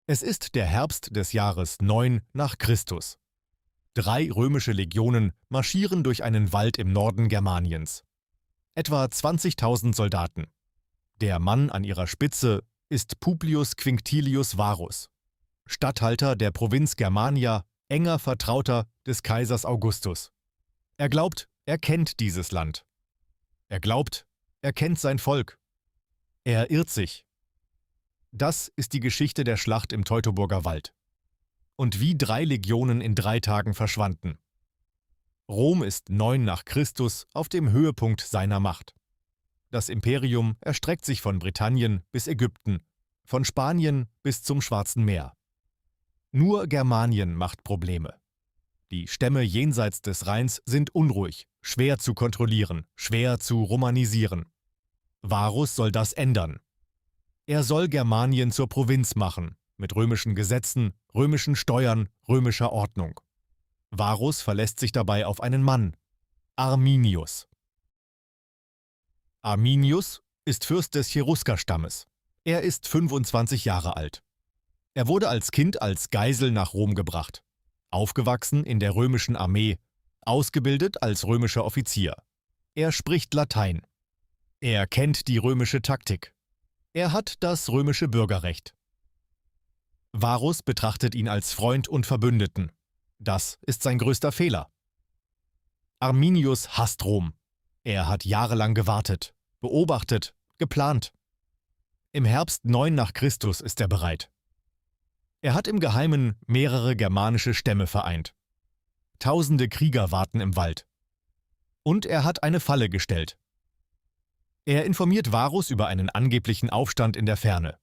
Es ist der Herbst des Jahres 9 nach Christus. 3 römische Legionen marschieren durch einen Wald im Norden Germaniens. Etwa 20.000 Soldaten. Der Mann an ihrer Spitze ist Publius Quinctilius Varus, Statthalter der Provinz Germania, enger Vertrauter des Kaisers Augustus. Er glaubt, er kennt dieses Land. Er glaubt, er kennt sein Volk. Er irrt sich. Das ist die Geschichte der Schlacht im Teutoburger Wald. Und wie 3 Legionen in 3 Tagen verschwanden. Rom ist 9 nach Christus auf dem Höhepunkt seiner Macht. Das Imperium erstreckt sich von Britannien bis Ägypten, von Spanien bis zum Schwarzen Meer. Nur Germanien macht Probleme. Die Stämme jenseits des Rheins sind unruhig, schwer zu kontrollieren, schwer zu romanisieren. Varus soll das ändern. Er soll Germanien zur Provinz machen, mit römischen Gesetzen, römischen Steuern, römischer Ordnung. Varus verlässt sich dabei auf einen Mann, Arminius. Arminius ist Fürst des Cherusker-Stammes. Er ist 25 Jahre alt. Er wurde als Kind als Geisel nach Rom gebracht, aufgewachsen in der römischen Armee, ausgebildet als römischer Offizier. Er spricht Latein. Er kennt die römische Taktik. Er hat das römische Bürgerrecht. Varus betrachtet ihn als Freund und Verbündeten. Das ist sein größter Fehler. Arminius hasst Rom. Er hat jahrelang gewartet, beobachtet, geplant. Im Herbst 9 nach Christus ist er bereit. Er hat im Geheimen mehrere germanische Stämme vereint. Tausende Krieger warten im Wald. Und er hat eine Falle gestellt. Er informiert Varus über einen angeblichen Aufstand in der Ferne.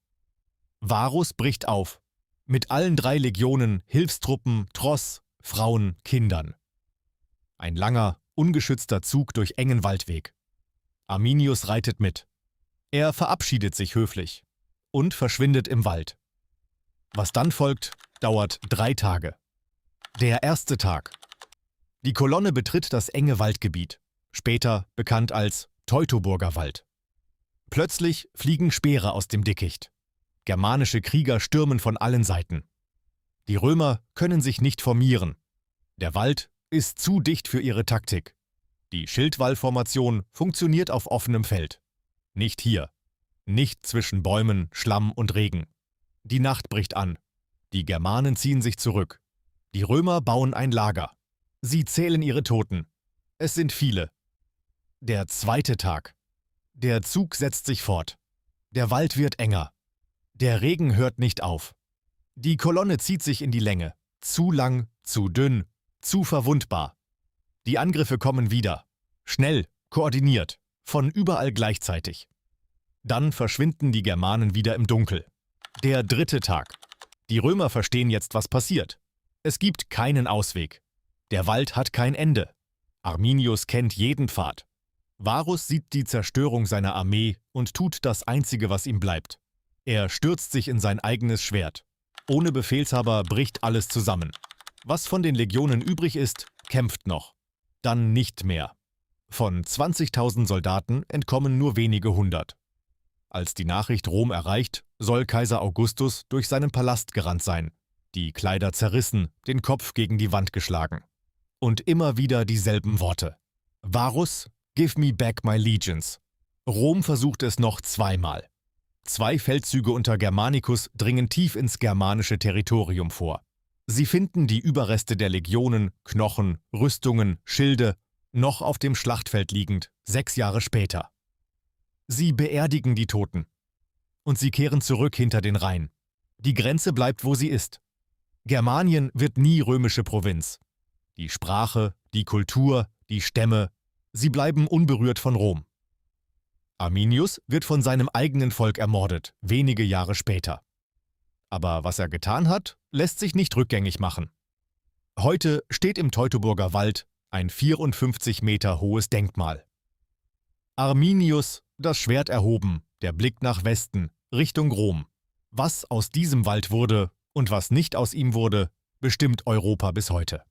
Varus bricht auf, mit allen 3 Legionen, Hilfstruppen, Tross, Frauen, Kindern. Ein langer, ungeschützter Zug durch engen Waldweg. Arminius reitet mit. Er verabschiedet sich höflich und verschwindet im Wald. Was dann folgt, dauert 3 Tage. Der erste Tag. Die Kolonne betritt das enge Waldgebiet, später bekannt als Teutoburger Wald. Plötzlich fliegen Speere aus dem Dickicht. Germanische Krieger stürmen von allen Seiten. Die Römer können sich nicht formieren. Der Wald ist zu dicht für ihre Taktik. Die Schildwallformation funktioniert auf offenem Feld. Nicht hier. Nicht zwischen Bäumen, Schlamm und Regen. Die Nacht bricht an. Die Germanen ziehen sich zurück. Die Römer bauen ein Lager. Sie zählen ihre Toten. Es sind viele. Der zweite Tag. Der Zug setzt sich fort. Der Wald wird enger. Der Regen hört nicht auf. Die Kolonne zieht sich in die Länge. Zu lang, zu dünn, zu verwundbar. Die Angriffe kommen wieder. Schnell, koordiniert, von überall gleichzeitig. Dann verschwinden die Germanen wieder im Dunkel. Der dritte Tag. Die Römer verstehen jetzt, was passiert. Es gibt keinen Ausweg. Der Wald hat kein Ende. Arminius kennt jeden Pfad. Varus sieht die Zerstörung seiner Armee und tut das Einzige, was ihm bleibt. Er stürzt sich in sein eigenes Schwert. Ohne Befehlshaber bricht alles zusammen. Was von den Legionen übrig ist, kämpft noch. Dann nicht mehr. Von 20.000 Soldaten entkommen nur wenige hundert. Als die Nachricht Rom erreicht, soll Kaiser Augustus durch seinen Palast gerannt sein, die Kleider zerrissen, den Kopf gegen die Wand geschlagen. Und immer wieder dieselben Worte. Varus, give me back my legions. Rom versucht es noch 2-mal. 2 Feldzüge unter Germanicus dringen tief ins germanische Territorium vor. Sie finden die Überreste der Legionen, Knochen, Rüstungen, Schilde, noch auf dem Schlachtfeld liegend, 6 Jahre später. Sie beerdigen die Toten. Und sie kehren zurück hinter den Rhein. Die Grenze bleibt, wo sie ist. Germanien wird nie römische Provinz. Die Sprache, die Kultur, die Stämme, sie bleiben unberührt von Rom. Arminius wird von seinem eigenen Volk ermordet, wenige Jahre später. Aber was er getan hat, lässt sich nicht rückgängig machen. Heute steht im Teutoburger Wald ein 54 Meter hohes Denkmal. Arminius, das Schwert erhoben, der Blick nach Westen, Richtung Rom. Was aus diesem Wald wurde und was nicht aus ihm wurde, bestimmt Europa bis heute.